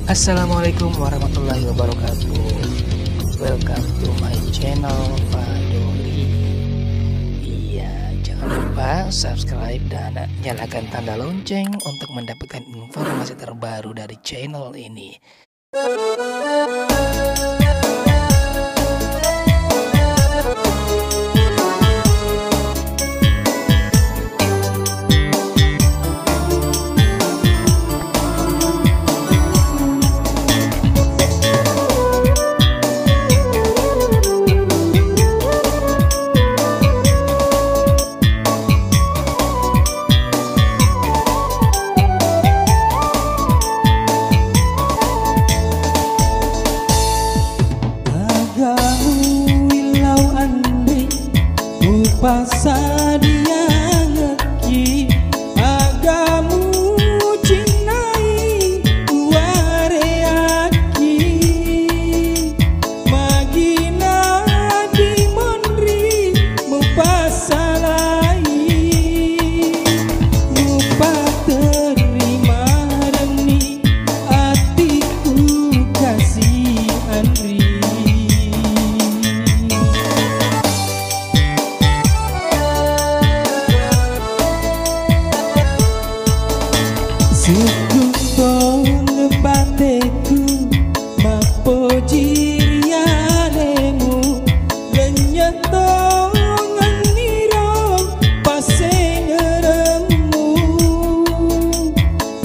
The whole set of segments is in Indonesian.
Assalamualaikum warahmatullahi wabarakatuh. Welcome to my channel Fadoli. Iya, jangan lupa subscribe dan nyalakan tanda lonceng untuk mendapatkan informasi terbaru dari channel ini. Pasal dia ngeki agamu cinai wareaki magina di mondri mupasalai mupa terima demi hatiku kasih Andri. Suku tong bateku mapo jirianemu lenyetong nganiro pasengeremu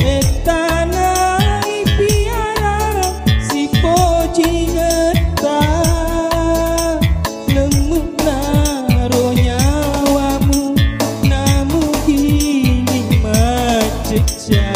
etanai piara si poji ngeta lemuk naro nyawamu namu gini macecah.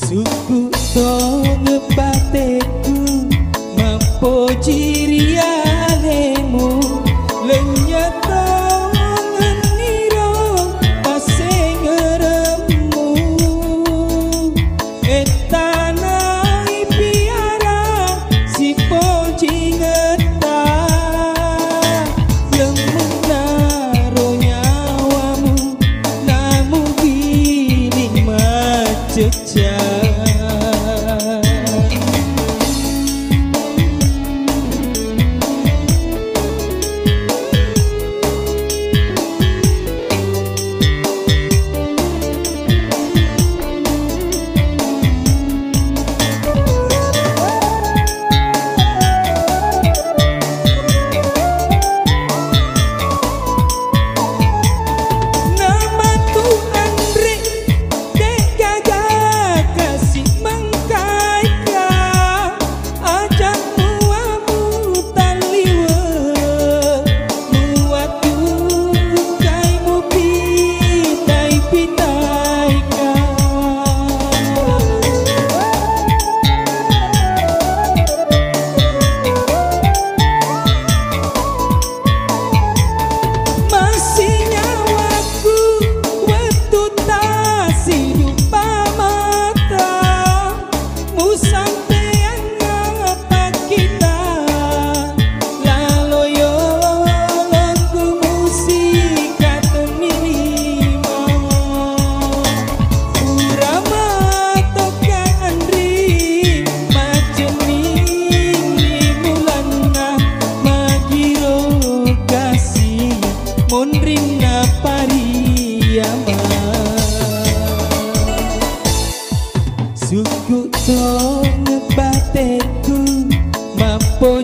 Suku tong bateku mampo jirianemu lenyetong nganiro pasengeremu etanai piara si poji ngeta lemuk naro nyawamu namu gini macecah. Sampai ngebateku mampu